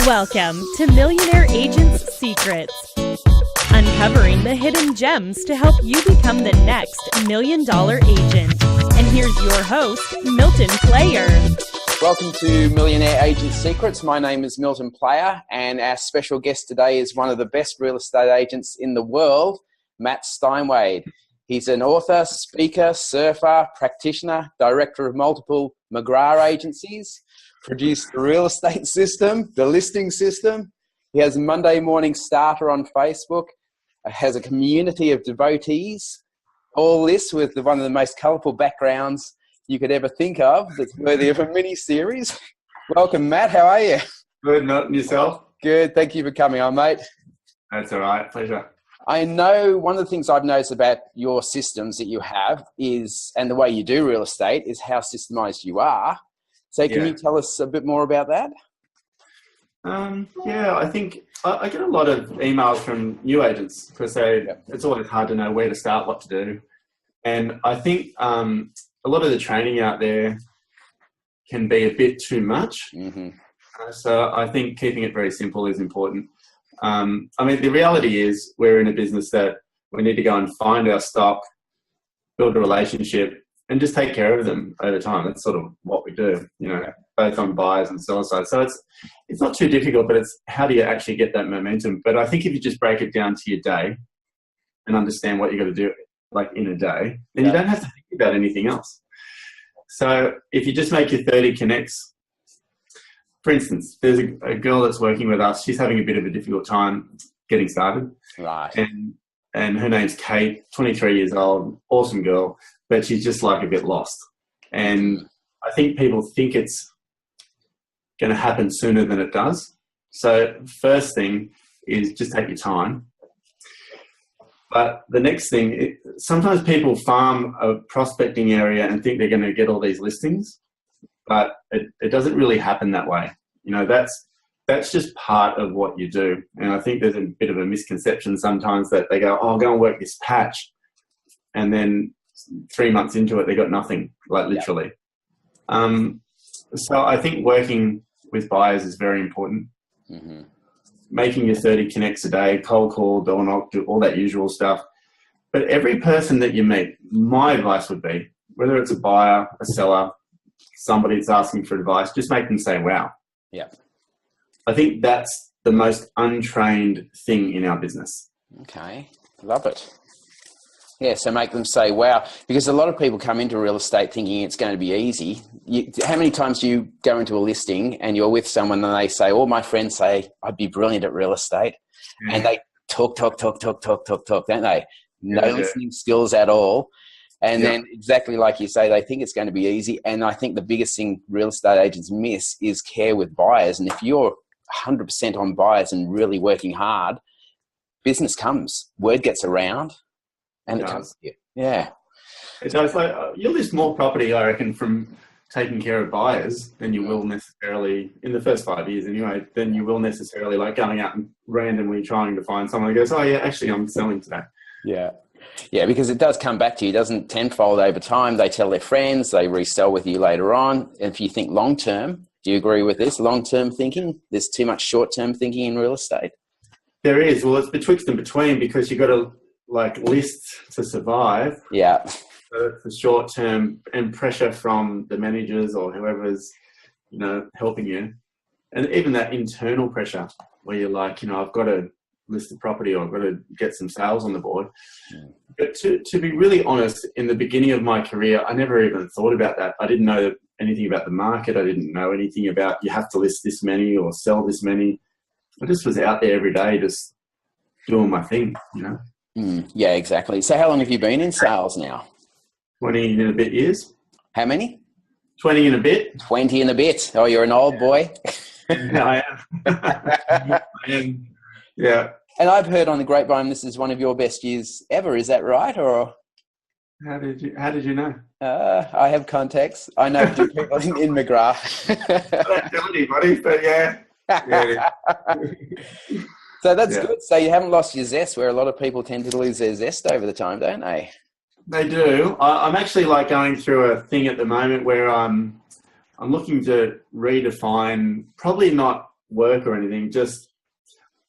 Welcome to Millionaire Agents Secrets, uncovering the hidden gems to help you become the next $1 million agent. And here's your host, Milton Player. Welcome to Millionaire Agents Secrets. My name is Milton Player, and our special guest today is one of the best real estate agents in the world, Matt Steinwede. He's an author, speaker, surfer, practitioner, director of multiple McGrath agencies, produced the real estate system, the listing system. He has a Monday morning starter on Facebook, has a community of devotees, all this with one of the most colourful backgrounds you could ever think of that's worthy of a mini-series. Welcome, Matt. How are you? Good, Milton. Yourself? Good. Thank you for coming on, mate. That's all right. Pleasure. I know one of the things I've noticed about your systems that you have is, and the way you do real estate, is how systemized you are. So can you tell us a bit more about that? I think I get a lot of emails from new agents because it's always hard to know where to start, what to do. And I think a lot of the training out there can be a bit too much. Mm-hmm. So I think keeping it very simple is important. The reality is we're in a business that we need to go and find our stock, build a relationship, and just take care of them over time. That's sort of what we do, both on buyers and seller side. So it's not too difficult, but it's how do you actually get that momentum? But I think if you just break it down to your day and understand what you got to do, like in a day, then you don't have to think about anything else. So if you just make your 30 connects, for instance, there's a girl that's working with us. She's having a bit of a difficult time getting started. Right. And her name's Kate, 23 years old, awesome girl, but she's just like a bit lost. And I think people think it's going to happen sooner than it does. So first thing is just take your time. But the next thing, sometimes people farm a prospecting area and think they're going to get all these listings, but it doesn't really happen that way. That's just part of what you do. And I think there's a bit of a misconception sometimes that they go, I'll go and work this patch. And then 3 months into it, they got nothing, like literally. So I think working with buyers is very important. Mm-hmm. Making your 30 connects a day, cold call, door knock, do all that usual stuff. But every person that you meet, my advice would be, whether it's a buyer, a seller, somebody that's asking for advice, just make them say, wow. Yeah. I think that's the most untrained thing in our business. Okay. Love it. Yeah, so make them say, wow. Because a lot of people come into real estate thinking it's going to be easy. How many times do you go into a listing and you're with someone and they say, all my friends say, I'd be brilliant at real estate. Yeah. And they talk, don't they? No listening skills at all. And then exactly like you say, they think it's going to be easy. And I think the biggest thing real estate agents miss is care with buyers. And if you're 100% on buyers and really working hard, business comes. Word gets around and it comes to you. Yeah. It's like you'll list more property, I reckon, from taking care of buyers than you will necessarily, in the first 5 years anyway, than you will necessarily like going out and randomly trying to find someone who goes, oh yeah, actually I'm selling today. Yeah. Yeah, because it does come back to you. It doesn't tenfold over time. They tell their friends, they resell with you later on. And if you think long-term, do you agree with this? Long-term thinking? There's too much short-term thinking in real estate. There is. Well, it's betwixt and between because you've got to list to survive. Yeah. So it's the short-term and pressure from the managers or whoever's, helping you. And even that internal pressure where you're like, I've got to list the property or I've got to get some sales on the board. Yeah. But to be really honest, in the beginning of my career, I never even thought about that. I didn't know anything about the market. I didn't know anything about you have to list this many or sell this many. I just was out there every day just doing my thing, Yeah, exactly. So how long have you been in sales now? 20 and a bit years. How many? 20 and a bit. 20 and a bit. Oh, you're an old boy. I am. I am. Yeah. And I've heard on the grapevine this is one of your best years ever. Is that right? Or how did you know? I have contacts. I know people in McGrath. I don't tell anybody, but yeah. So that's good. So you haven't lost your zest, where a lot of people tend to lose their zest over the time, don't they? They do. I'm actually going through a thing at the moment where I'm looking to redefine, probably not work or anything. Just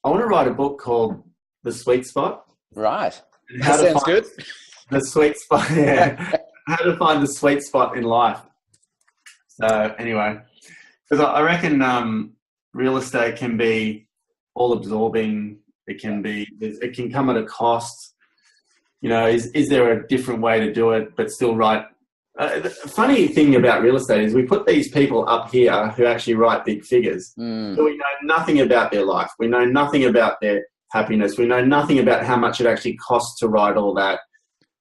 I want to write a book called The Sweet Spot. Right. That sounds good. The sweet spot. Yeah. How to find the sweet spot in life. So anyway, because I reckon real estate can be all absorbing. It can come at a cost. You know, is there a different way to do it, but still right? The funny thing about real estate is we put these people up here who actually write big figures. So we know nothing about their life. We know nothing about their happiness. We know nothing about how much it actually costs to write all that.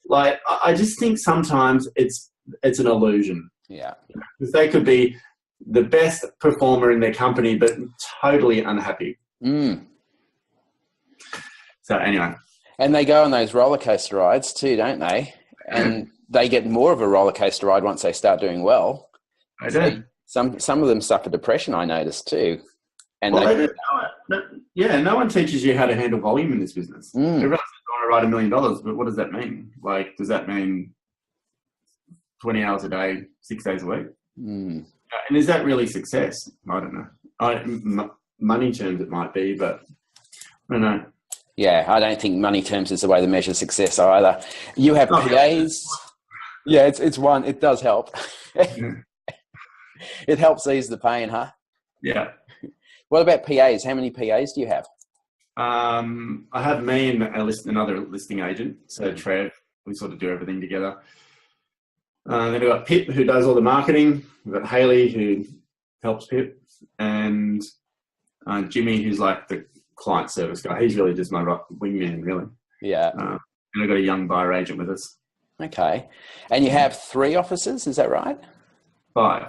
Like, I just think sometimes it's an illusion. Yeah. Because they could be the best performer in their company, but totally unhappy. So anyway. And they go on those roller coaster rides too, don't they? And they get more of a roller coaster ride once they start doing well. I do. Some of them suffer depression, I noticed too. And no one teaches you how to handle volume in this business. Everyone says, I want to write $1 million, but what does that mean? Like, does that mean 20 hours a day, 6 days a week? And is that really success? I don't know. Money terms it might be, but I don't know. Yeah, I don't think money terms is the way to measure success either. You have PAs. Yeah, it's one. It does help. It helps ease the pain, huh? Yeah. What about PAs? How many PAs do you have? I have me and another listing agent. So Trev, we sort of do everything together. Then we've got Pip, who does all the marketing. We've got Haley, who helps Pip. And Jimmy, who's like the client service guy. He's really just my wingman, really. Yeah. And I've got a young buyer agent with us. Okay. And you have 3 offices, is that right? 5.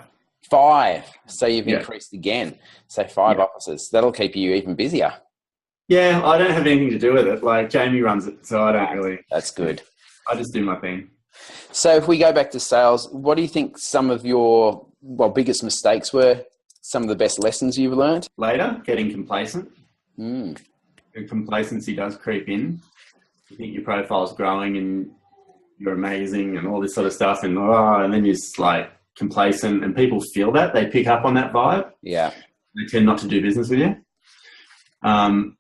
5. So you've increased again. So 5 offices. That'll keep you even busier. Yeah, I don't have anything to do with it. Like, Jamie runs it, so I don't really. That's good. I just do my thing. So if we go back to sales, what do you think some of your biggest mistakes were? Some of the best lessons you've learned? Later, getting complacent. The complacency does creep in. You think your profile's growing and you're amazing and all this sort of stuff, and then you're just like complacent, and people feel that. They pick up on that vibe. Yeah. They tend not to do business with you.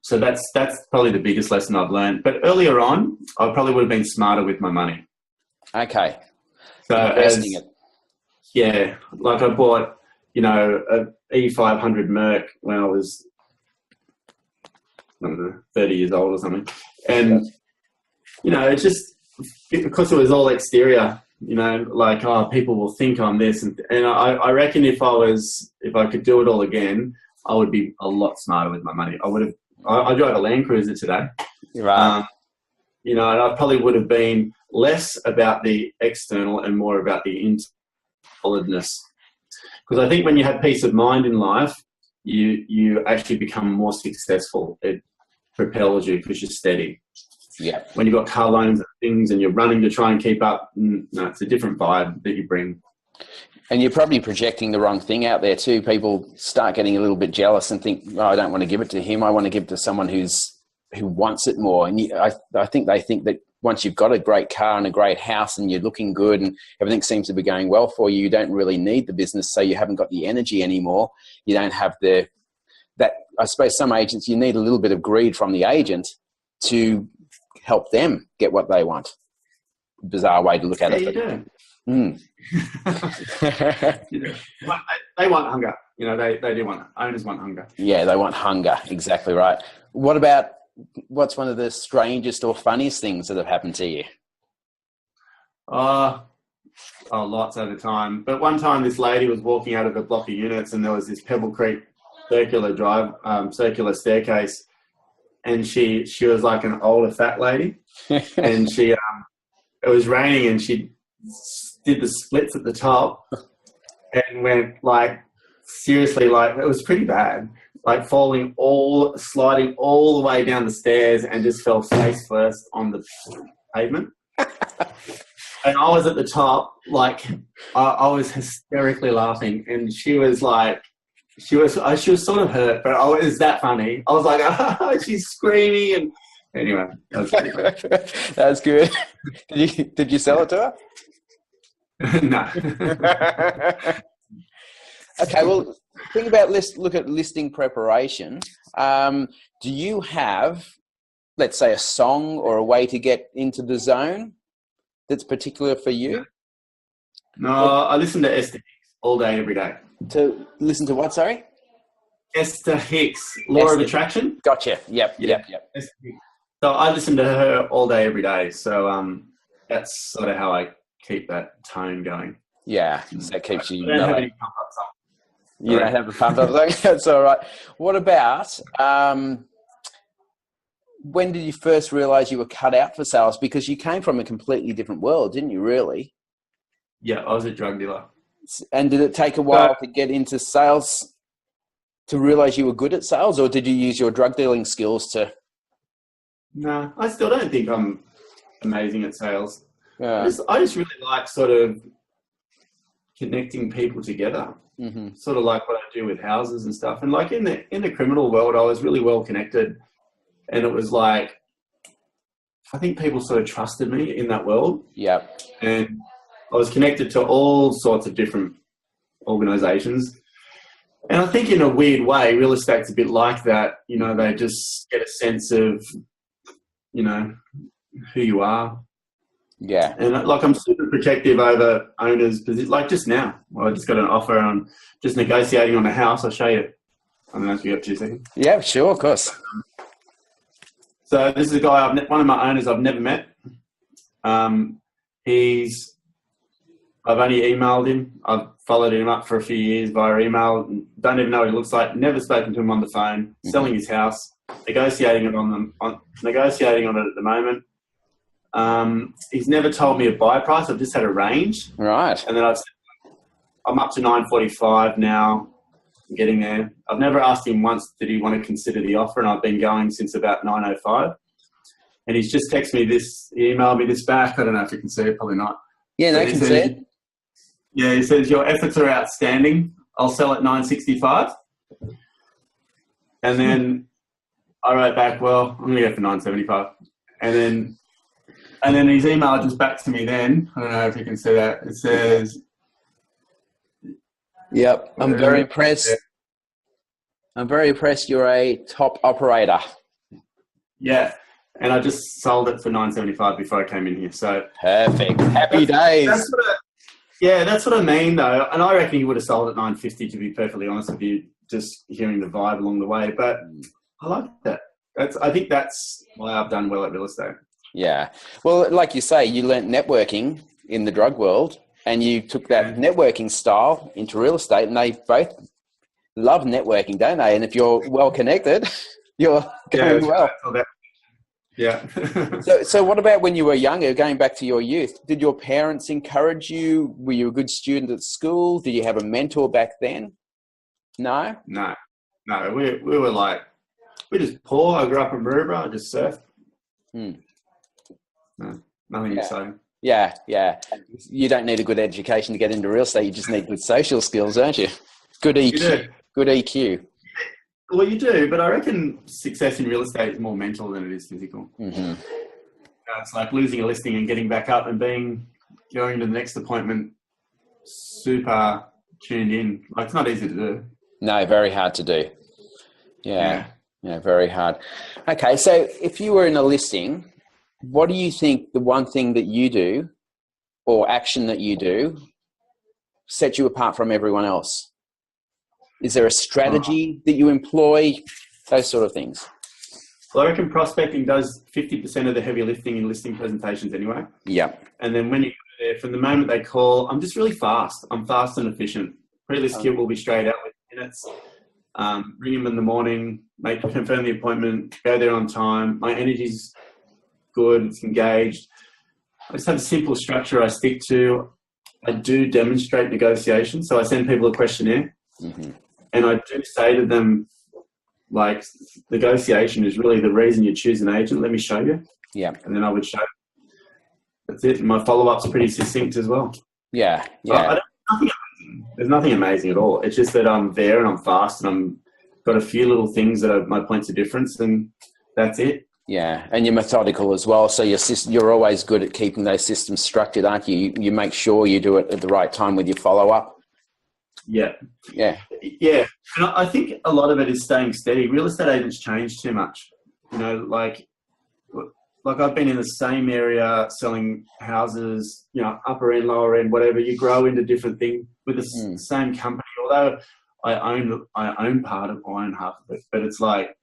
So that's probably the biggest lesson I've learned. But earlier on, I probably would have been smarter with my money. Okay. So investing it. Yeah, like I bought, a E500 Merc when I was, 30 years old or something. And, it's just because it was all exterior, people will think I'm this. And I reckon if I could do it all again, I would be a lot smarter with my money. I drove a Land Cruiser today. Right. And I probably would have been less about the external and more about the internal solidness. Because I think when you have peace of mind in life, you actually become more successful. It propels you because you're steady. Yeah. When you've got car loans and things and you're running to try and keep up, it's a different vibe that you bring. And you're probably projecting the wrong thing out there too. People start getting a little bit jealous and think, I don't want to give it to him. I want to give it to someone who wants it more. And I think they think that once you've got a great car and a great house and you're looking good and everything seems to be going well for you, you don't really need the business. So you haven't got the energy anymore. You don't have I suppose some agents, you need a little bit of greed from the agent to help them get what they want. Bizarre way to look at it. You do. They want hunger. They do want it. Owners want hunger. Yeah, they want hunger. Exactly right. What's one of the strangest or funniest things that have happened to you? Lots over time. But one time this lady was walking out of a block of units and there was this Pebble Creek circular staircase, and she was like an older fat lady, and she it was raining and she did the splits at the top and went like seriously, like it was pretty bad, like sliding all the way down the stairs and just fell face first on the pavement. And I was at the top, like I was hysterically laughing, and she was like, she was sort of hurt, but it was that funny. I was like, she's screaming, and anyway, that was pretty good. That's good. Did you sell it to her? No. Okay, well, think about look at listing preparation. Do you have, let's say, a song or a way to get into the zone that's particular for you? No, I listen to Esther Hicks all day, every day. To listen to what, sorry? Esther Hicks, Law of Attraction. Gotcha. Yep. Esther Hicks. So I listen to her all day, every day. So that's sort of how I keep that tone going. Yeah, so that keeps you. I don't have any pump-up songs. You don't have a pump-up song? That's all right. What about, when did you first realise you were cut out for sales? Because you came from a completely different world, didn't you, really? Yeah, I was a drug dealer. And did it take a while to get into sales, to realise you were good at sales, or did you use your drug dealing skills to... No, I still don't think I'm amazing at sales. Yeah. I just really like sort of connecting people together. Mm-hmm. Sort of like what I do with houses and stuff. And like in the criminal world, I was really well connected, and it was like, I think people sort of trusted me in that world. Yeah. And I was connected to all sorts of different organizations. And I think in a weird way, real estate's a bit like that. You know, they just get a sense of, you know, who you are. Yeah. And like, I'm super protective over owners. Like just now, I just got an offer and I'm just negotiating on a house. I'll show you. I don't know if you got 2 seconds. Yeah, sure, of course. So this is a guy, one of my owners I've never met. I've only emailed him. I've followed him up for a few years via email. Don't even know what he looks like. Never spoken to him on the phone. Mm-hmm. Selling his house, negotiating on it at the moment. He's never told me a buy price. I've just had a range. Right. And then I'm up to 945 now. I'm getting there. I've never asked him once, did he want to consider the offer? And I've been going since about 905. And he's just texted me this. He emailed me this back. I don't know if you can see it. Probably not. Yeah, no, I can see it. Yeah, he says, your efforts are outstanding. I'll sell at 965. And then I wrote back, well, I'm going to go for 975. And then his email just back to me then. I don't know if you can see that. It says... Yep, I'm very impressed. I'm very impressed you're a top operator. Yeah, and I just sold it for 975 before I came in here. So perfect. Happy days. That's what I mean, though. And I reckon he would have sold at 950, to be perfectly honest with you, just hearing the vibe along the way. But I like that. I think that's why I've done well at real estate. Yeah. Well, like you say, you learnt networking in the drug world and you took that networking style into real estate, and they both love networking, don't they? And if you're well connected, you're going well. Yeah. So what about when you were younger, going back to your youth? Did your parents encourage you? Were you a good student at school? Did you have a mentor back then? No? No. We were like, we're just poor. I grew up in Maroubra. I just surfed. No, nothing exciting. Yeah. You don't need a good education to get into real estate. You just need good social skills, don't you? Good EQ. Good EQ. Well, you do, but I reckon success in real estate is more mental than it is physical. Mm-hmm. It's like losing a listing and getting back up and going to the next appointment super tuned in. Like, it's not easy to do. No, very hard to do. Yeah, very hard. Okay, so if you were in a listing, what do you think the one thing that you do or action that you do sets you apart from everyone else? Is there a strategy that you employ? Those sort of things. Well, I reckon prospecting does 50% of the heavy lifting in listing presentations anyway. Yeah. And then when you go there, from the moment they call, I'm just really fast. I'm fast and efficient. Pre-list queue will be straight out within minutes. Ring them in the morning, confirm the appointment, go there on time. My energy's good, it's engaged. I just have a simple structure I stick to. I do demonstrate negotiation. So I send people a questionnaire. Mm-hmm. And I do say to them, like, negotiation is really the reason you choose an agent. Let me show you. Yeah. And then I would show you. That's it. And my follow-up's pretty succinct as well. Yeah. There's nothing amazing at all. It's just that I'm there and I'm fast and I've got a few little things that are my points of difference, and that's it. Yeah, and you're methodical as well. So you're always good at keeping those systems structured, aren't you? You make sure you do it at the right time with your follow-up. Yeah. Yeah. Yeah. And I think a lot of it is staying steady. Real estate agents change too much. You know, like I've been in the same area selling houses, you know, upper end, lower end, whatever. You grow into different things with the same company. Although I own part of, I own half of it, but it's like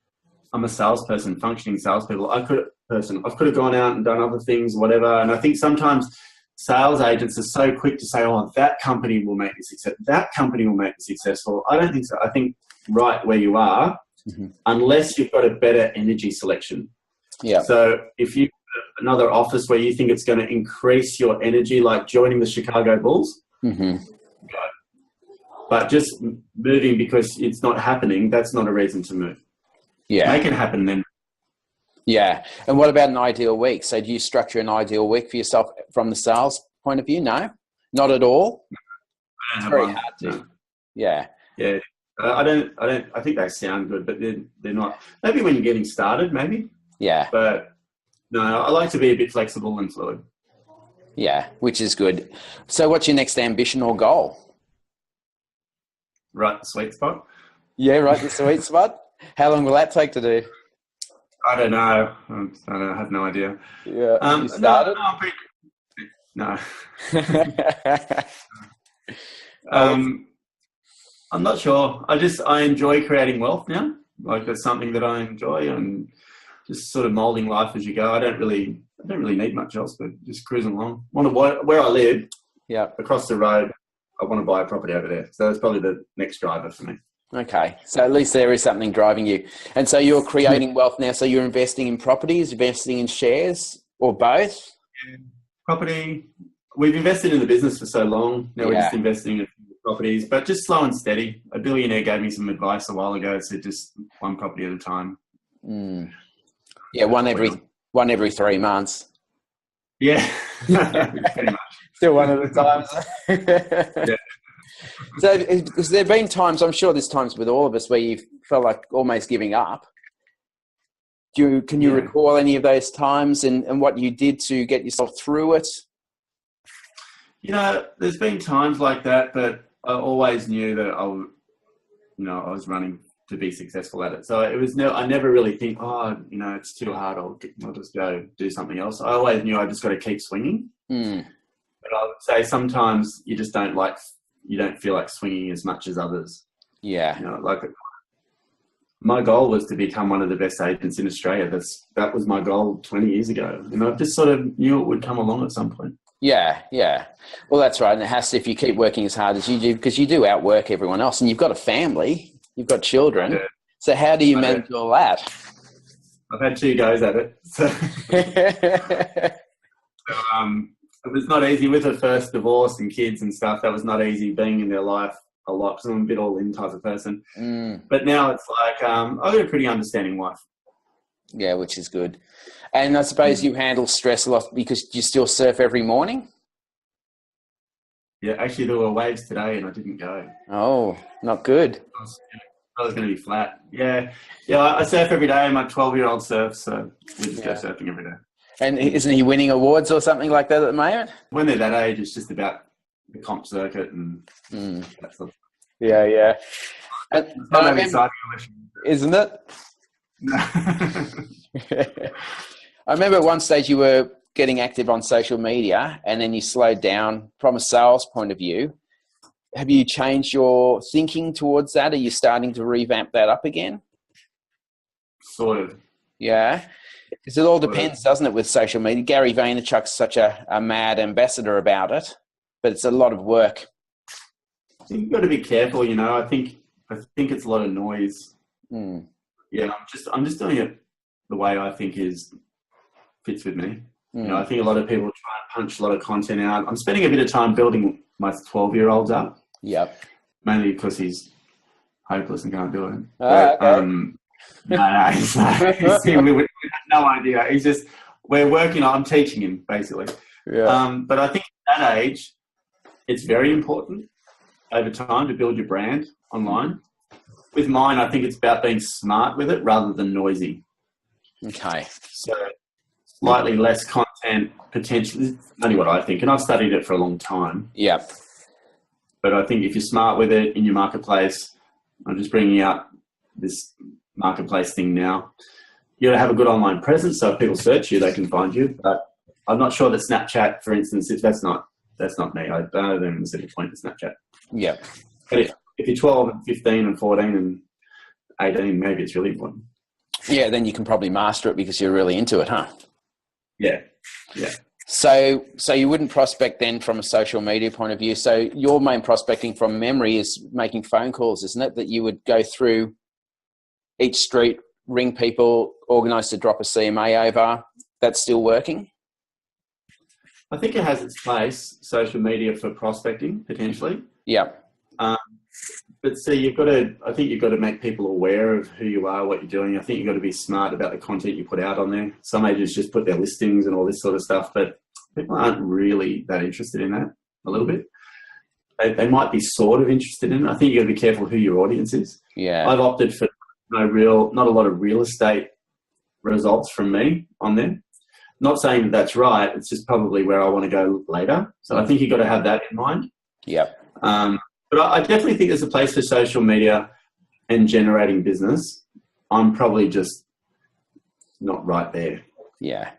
I'm a salesperson, functioning salespeople. I could have gone out and done other things, whatever. And I think sometimes sales agents are so quick to say, "Oh, that company will make you successful. That company will make you successful." I don't think so. I think right where you are, unless you've got a better energy selection. Yeah. So if you another office where you think it's going to increase your energy, like joining the Chicago Bulls, go. But just moving because it's not happening, that's not a reason to move. Yeah. Make it happen then. Yeah. And what about an ideal week? So do you structure an ideal week for yourself from the sales point of view? No, not at all. It's very hard to. No. Yeah. Yeah. I think they sound good, but they're not. Maybe when you're getting started, maybe. Yeah. But no, I like to be a bit flexible and fluid. Yeah, which is good. So what's your next ambition or goal? Right, the sweet spot. Yeah, right, the sweet spot. How long will that take to do? I don't know. I have no idea. Yeah. You started? No. I'm not sure. I enjoy creating wealth now. Like that's something that I enjoy, and just sort of molding life as you go. I don't really need much else, but just cruising along. Where I live, across the road, I want to buy a property over there. So that's probably the next driver for me. Okay. So at least there is something driving you. And so you're creating wealth now. So you're investing in properties, investing in shares, or both? Yeah. Property. We've invested in the business for so long. Now we're just investing in properties, but just slow and steady. A billionaire gave me some advice a while ago. Said just one property at a time. Yeah, one every 3 months. Yeah, pretty much. Still one at a time. Yeah. So has there been times, I'm sure there's times with all of us, where you felt like almost giving up? Can you recall any of those times and what you did to get yourself through it? You know, there's been times like that, but I always knew that I was running to be successful at it. So it was I never really think, it's too hard. I'll just go do something else. I always knew I just got to keep swinging. But I would say sometimes you just you don't feel like swinging as much as others. Yeah. You know, like my goal was to become one of the best agents in Australia. That was my goal 20 years ago. And I just sort of knew it would come along at some point. Yeah, yeah. Well, that's right. And it has to, if you keep working as hard as you do, because you do outwork everyone else, and you've got a family, you've got children. Yeah. So how do you manage all that? I've had 2 goes at it. So, it was not easy with the first divorce and kids and stuff. That was not easy being in their life a lot because I'm a bit all in type of person. But now it's like I've got a pretty understanding wife. Yeah, which is good. And I suppose you handle stress a lot because you still surf every morning? Yeah, actually there were waves today and I didn't go. Oh, not good. I was going to be flat. Yeah, I surf every day. My 12-year-old surfs, so we just go surfing every day. And isn't he winning awards or something like that at the moment? When they're that age, it's just about the comp circuit and that sort of stuff. Yeah. It's not exciting, isn't it? No. I remember at one stage you were getting active on social media and then you slowed down from a sales point of view. Have you changed your thinking towards that? Are you starting to revamp that up again? Sort of. Yeah. Because it all depends, doesn't it, with social media? Gary Vaynerchuk's such a mad ambassador about it, but it's a lot of work. You've got to be careful, you know. I think it's a lot of noise. Yeah, I'm just doing it the way I think fits with me. You know, I think a lot of people try and punch a lot of content out. I'm spending a bit of time building my 12-year-olds up. Yep. Mainly because he's hopeless and can't do it. But, okay. No, we have no idea. He's just, we're working on, I'm teaching him basically. Yeah. But I think at that age, it's very important over time to build your brand online. With mine, I think it's about being smart with it rather than noisy. Okay. So slightly less content, potentially, only what I think, and I've studied it for a long time. Yeah. But I think if you're smart with it in your marketplace, I'm just bringing out this marketplace thing now. You got to have a good online presence, so if people search you, they can find you. But I'm not sure that Snapchat, for instance, if that's not me. I don't even see the point of Snapchat. Yeah. But if you're 12 and 15 and 14 and 18, maybe it's really important. Yeah, then you can probably master it because you're really into it, huh? Yeah. So you wouldn't prospect then from a social media point of view. So your main prospecting from memory is making phone calls, isn't it? That you would go through each street, ring people, organise to drop a CMA over. That's still working? I think it has its place, social media, for prospecting, potentially. Yeah. But see, I think you've got to make people aware of who you are, what you're doing. I think you've got to be smart about the content you put out on there. Some agents just put their listings and all this sort of stuff, but people aren't really that interested in that a little bit. They might be sort of interested in it. I think you've got to be careful who your audience is. Yeah. I've opted for not a lot of real estate results from me on there. Not saying that that's right. It's just probably where I want to go later. So I think you've got to have that in mind. Yeah. But I definitely think there's a place for social media and generating business. I'm probably just not right there. Yeah.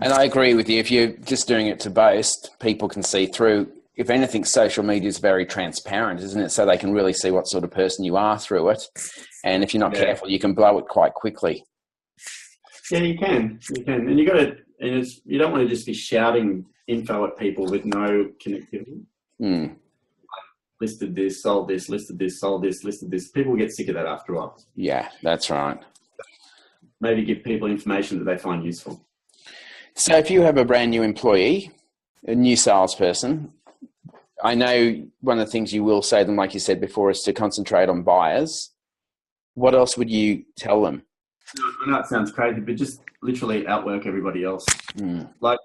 And I agree with you. If you're just doing it to boast, people can see through. If anything, social media is very transparent, isn't it? So they can really see what sort of person you are through it. And if you're not careful, you can blow it quite quickly. Yeah, you can. And you don't want to just be shouting info at people with no connectivity. Listed this, sold this, listed this, sold this, listed this. People get sick of that after a while. Yeah, that's right. Maybe give people information that they find useful. So if you have a brand new employee, a new salesperson, I know one of the things you will say to them, like you said before, is to concentrate on buyers. What else would you tell them? I know it sounds crazy, but just literally outwork everybody else. Like,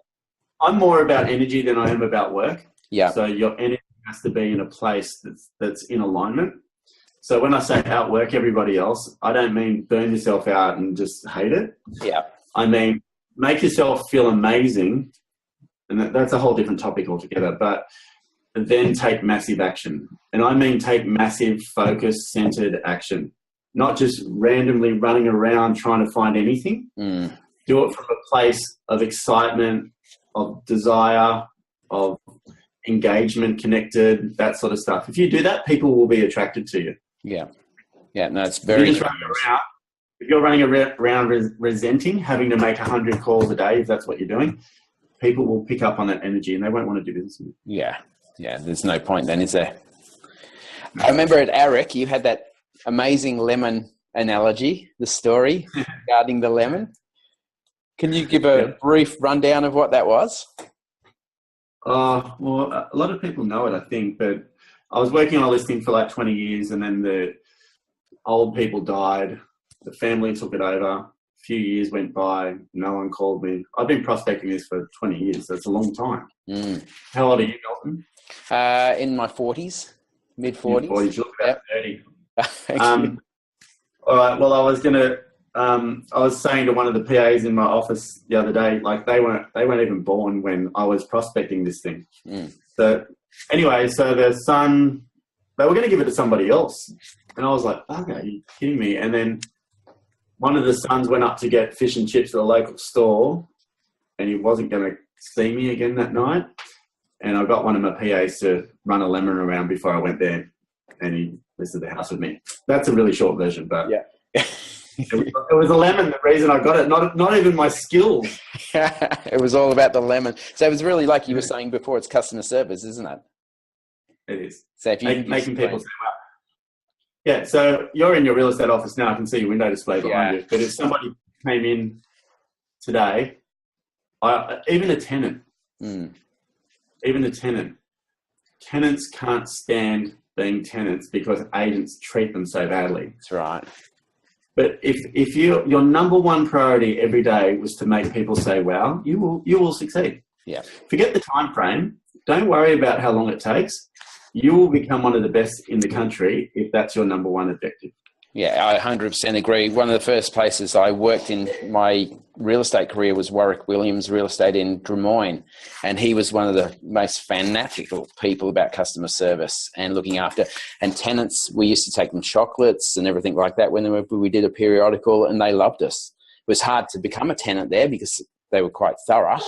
I'm more about energy than I am about work. Yeah. So your energy has to be in a place that's in alignment. So when I say outwork everybody else, I don't mean burn yourself out and just hate it. Yeah. I mean, make yourself feel amazing. And that's a whole different topic altogether, but then take massive action. And I mean, take massive, focused, centered action, not just randomly running around trying to find anything. Do it from a place of excitement, of desire, of engagement, connected, that sort of stuff. If you do that, people will be attracted to you. Yeah. Yeah, no, it's very... If you're running around resenting having to make 100 calls a day, if that's what you're doing, people will pick up on that energy and they won't want to do business with you. Yeah. Yeah, there's no point then, is there? I remember at ARIC, you had that amazing lemon analogy, the story regarding the lemon. Can you give a brief rundown of what that was? Well, a lot of people know it, I think, but I was working on a listing for like 20 years and then the old people died. The family took it over. A few years went by. No one called me. I've been prospecting this for 20 years. So it's a long time. How old are you, Milton? In my 40s, mid-40s. You look about 30. Thank you. All right. Well, I was saying to one of the PAs in my office the other day, like they weren't even born when I was prospecting this thing. So anyway, so their son, they were going to give it to somebody else. And I was like, okay, are you kidding me? And then one of the sons went up to get fish and chips at a local store and he wasn't going to see me again that night. And I got one of my PAs to run a lemon around before I went there and he listed the house with me. That's a really short version, but yeah. It was a lemon, the reason I got it, not even my skills. It was all about the lemon. So it was really like you were saying before, it's customer service, isn't it? It is. So if you making people say, well, yeah, so you're in your real estate office now. I can see your window display behind you. But if somebody came in today, even a tenant, tenants can't stand being tenants because agents treat them so badly. That's right. But if your number one priority every day was to make people say, wow, you will succeed. Yeah. Forget the time frame. Don't worry about how long it takes. You will become one of the best in the country if that's your number one objective. Yeah, I 100% agree. One of the first places I worked in my real estate career was Warwick Williams Real Estate in Des Moines. And he was one of the most fanatical people about customer service and looking after. And tenants, we used to take them chocolates and everything like that when we did a periodical, and they loved us. It was hard to become a tenant there because they were quite thorough.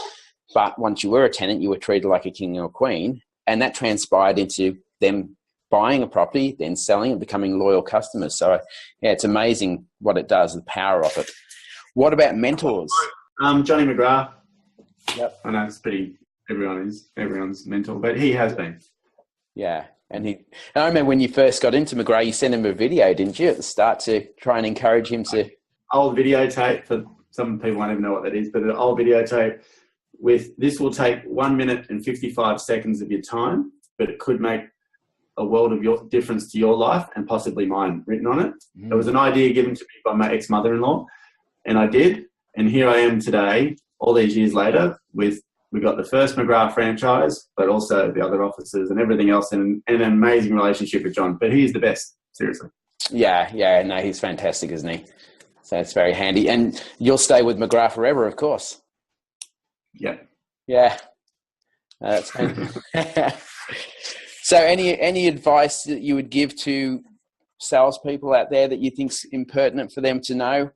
But once you were a tenant, you were treated like a king or queen. And that transpired into them buying a property, then selling and becoming loyal customers. So, yeah, it's amazing what it does, the power of it. What about mentors? Johnny McGrath. Yep. I know it's everyone's mentor, but he has been. Yeah. And I remember when you first got into McGrath, you sent him a video, didn't you, at the start to try and encourage him to... Old videotape, for some people won't even know what that is, but an old videotape with, this will take 1 minute and 55 seconds of your time, but it could make a world of your difference to your life and possibly mine written on it. It was an idea given to me by my ex-mother-in-law, and I did. And here I am today, all these years later, we got the first McGrath franchise, but also the other offices and everything else, and an amazing relationship with John. But he's the best, seriously. Yeah. No, he's fantastic, isn't he? So it's very handy. And you'll stay with McGrath forever, of course. Yeah. Yeah. That's fantastic. So any advice that you would give to salespeople out there that you think's impertinent for them to know?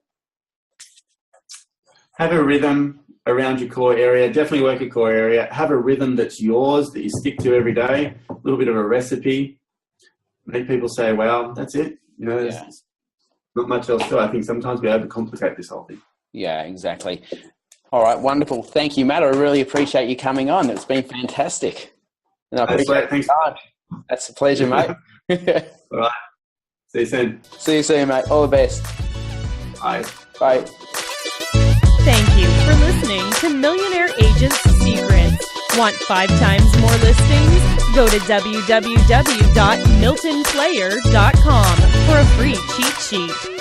Have a rhythm around your core area. Definitely work your core area. Have a rhythm that's yours, that you stick to every day. A little bit of a recipe. Make people say, wow, that's it. You know, there's not much else to it. I think sometimes we overcomplicate this whole thing. Yeah, exactly. All right, wonderful. Thank you, Matt. I really appreciate you coming on. It's been fantastic. And I appreciate Thanks. That's a pleasure, mate. All right. See you soon. See you soon, mate. All the best. Bye. Bye. Thank you for listening to Millionaire Agents Secrets. Want 5 times more listings? Go to www.miltonplayer.com for a free cheat sheet.